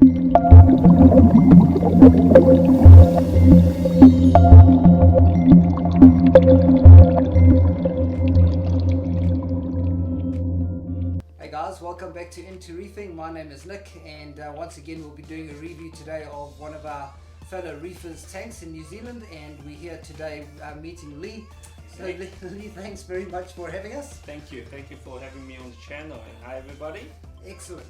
Hey guys, welcome back to Into Reefing. My name is Nick, and once again we'll be doing a review today of one of our fellow reefers tanks in New Zealand, and we're here today meeting Lee. So Lee, thanks very much for having us. Thank you for having me on the channel, and hi everybody. Excellent.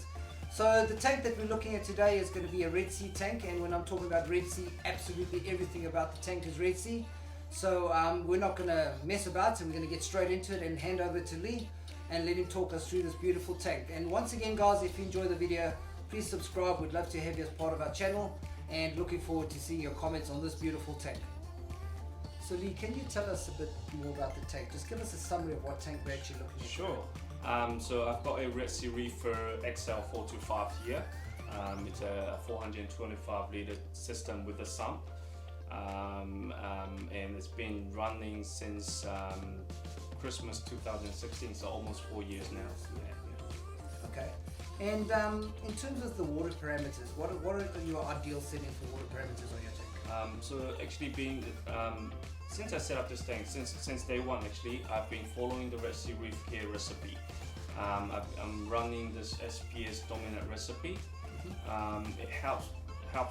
So the tank that we're looking at today is going to be a Red Sea tank, and when I'm talking about Red Sea, absolutely everything about the tank is Red Sea. So we're not going to mess about, and we're going to get straight into it and hand over to Lee and let him talk us through this beautiful tank. And once again guys, if you enjoy the video, please subscribe. We'd love to have you as part of our channel, and looking forward to seeing your comments on this beautiful tank. So Lee, can you tell us a bit more about the tank? Just give us a summary of what tank we're actually looking at. Sure. So I've got a Red Sea Reefer XL425 here. It's a 425 litre system with a sump, and it's been running since Christmas 2016, so almost 4 years now. Yeah. Okay. And in terms of the water parameters, what are your ideal settings for water parameters on your tank? So actually since I set up this tank, since day one actually, I've been following the Red Sea Reef Care recipe. I'm running this SPS dominant recipe. It helps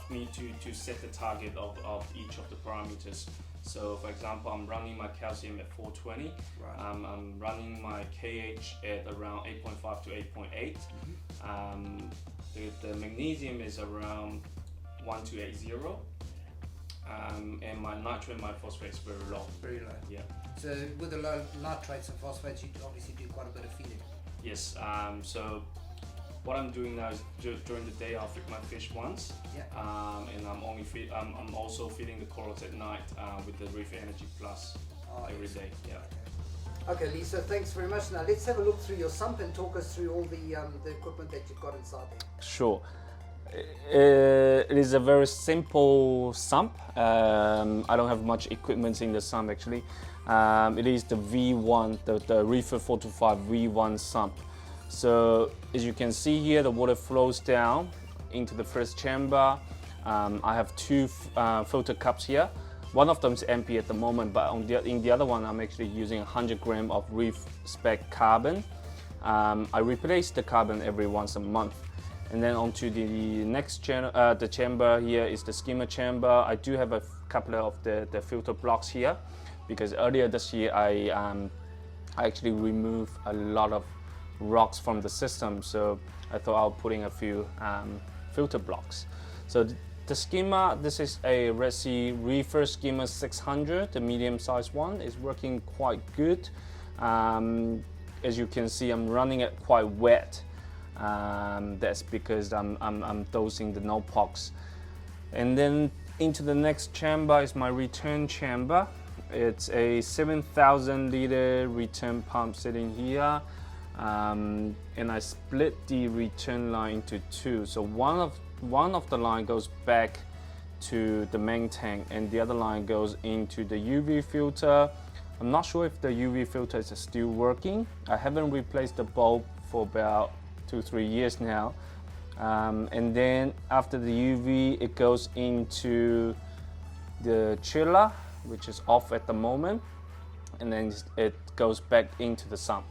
me to set the target of each of the parameters. So for example, I'm running my calcium at 420. Right. I'm running my KH at around 8.5 to 8.8. The magnesium is around 1280. And my nitrate and my phosphate is very low. Very low. Yeah. So with the low nitrates and phosphates, you obviously do quite a bit of feeding. Yes. So what I'm doing now is during the day I'll feed my fish once. Yeah. And I'm also feeding the corals at night with the Reefer Energy Plus every day. Yeah. Okay, Lisa, thanks very much. Now let's have a look through your sump and talk us through all the equipment that you've got inside there. Sure. It is a very simple sump. I don't have much equipment in the sump actually. It is the V1, the Reefer 425 V1 sump. So as you can see here, the water flows down into the first chamber. I have two filter cups here. One of them is empty at the moment, but in the other one I'm actually using 100 grams of Reef Spec carbon. I replace the carbon every once a month. And then onto the next the chamber here is the skimmer chamber. I do have a couple of the filter blocks here because earlier this year I actually removed a lot of rocks from the system, so I thought I'll put in a few filter blocks. So the skimmer, this is a Red Sea Reefer skimmer 600, the medium sized one. Is working quite good. As you can see, I'm running it quite wet. That's because I'm dosing the no-pox. And then into the next chamber is my return chamber. It's a 7,000 liter return pump sitting here, and I split the return line into two. So one of the line goes back to the main tank, and the other line goes into the UV filter. I'm not sure if the UV filter is still working. I haven't replaced the bulb for about 2-3 years now, and then after the UV it goes into the chiller, which is off at the moment, and then it goes back into the sump.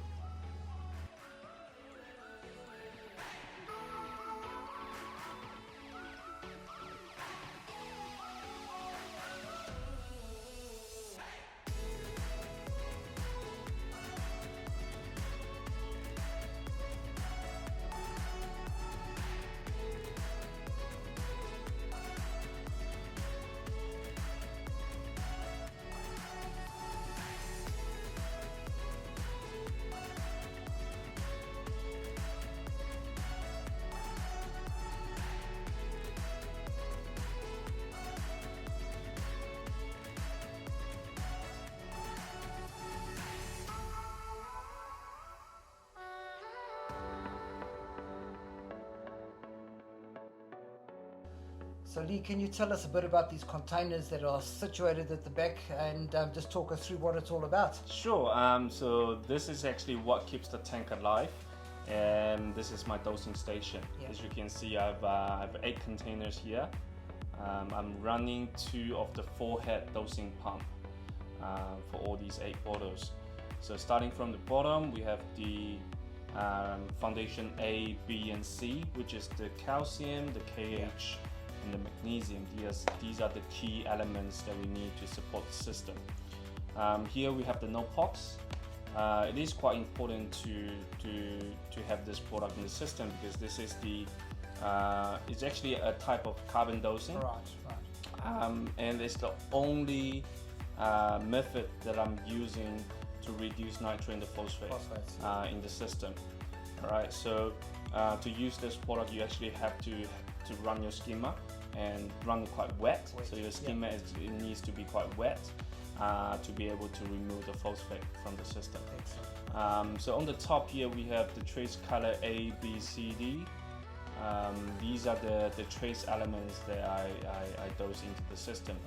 So Lee, can you tell us a bit about these containers that are situated at the back, and just talk us through what it's all about? Sure. So this is actually what keeps the tank alive. and this is my dosing station. Yeah. As you can see, I have 8 containers here. I'm running 2 of the 4-head dosing pump for all these 8 bottles. So starting from the bottom, we have the foundation A, B, and C, which is the calcium, the KH, and the magnesium. These are the key elements that we need to support the system. Here we have the NOPOX. It is quite important to have this product in the system, because this is it's actually a type of carbon dosing. Right. And it's the only method that I'm using to reduce nitrate and the phosphate in the system. Alright, so to use this product, you actually have to run your skimmer and run quite wet. So your skimmer it needs to be quite wet to be able to remove the phosphate from the system. So on the top here we have the trace color A, B, C, D. These are the trace elements that I dose into the system.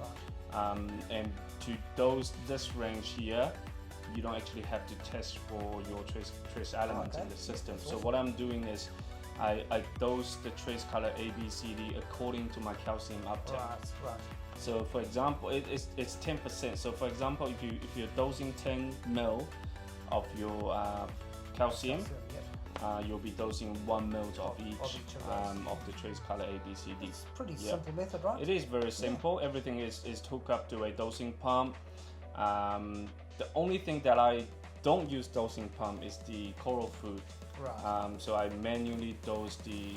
And to dose this range here, you don't actually have to test for your trace elements in the system. So what I'm doing is I dose the trace color A, B, C, D according to my calcium uptake. Right. So for example, it's 10%. So for example, if you're dosing 10 ml of your calcium, you'll be dosing 1 ml of each of the trace color A, B, C, D. It's a pretty simple method, right? It is very simple. Everything is hooked up to a dosing pump. The only thing that I don't use dosing pump is the coral food. Right. So I manually dose the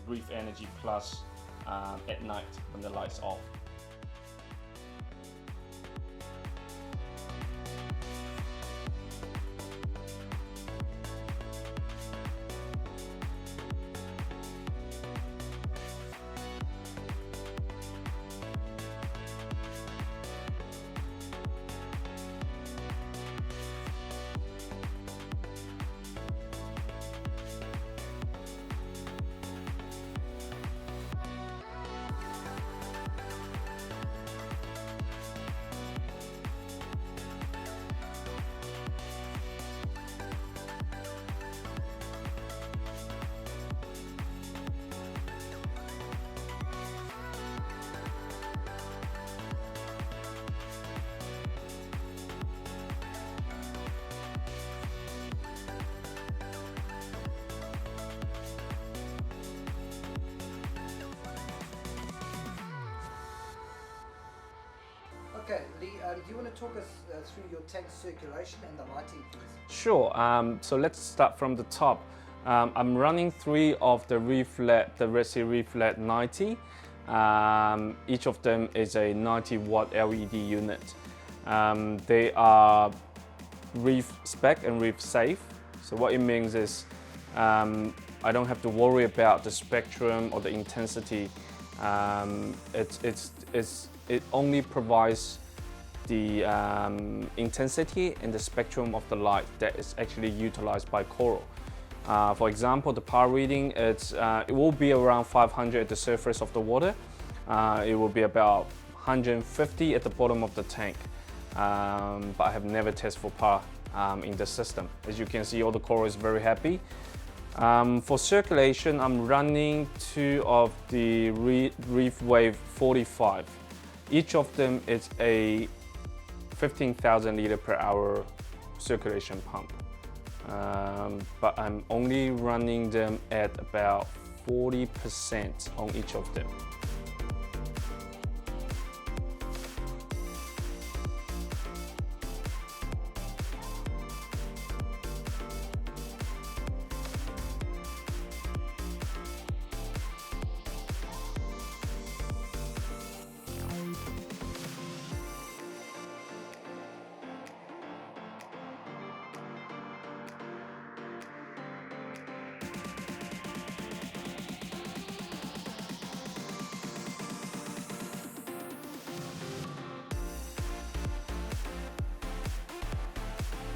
Reef Energy Plus at night when the light's off. Okay, Lee, do you want to talk us through your tank circulation and the lighting, please? Sure. So let's start from the top. I'm running 3 of the Red Sea Reef LED 90. Each of them is a 90-watt LED unit. They are Reef spec and Reef safe. So what it means is I don't have to worry about the spectrum or the intensity. It only provides the intensity and the spectrum of the light that is actually utilized by coral. For example, the power reading, it will be around 500 at the surface of the water. It will be about 150 at the bottom of the tank. But I have never tested for power in the system. As you can see, all the coral is very happy. For circulation, I'm running 2 of the Reef Wave 45. Each of them is a 15,000 liter per hour circulation pump. But I'm only running them at about 40% on each of them.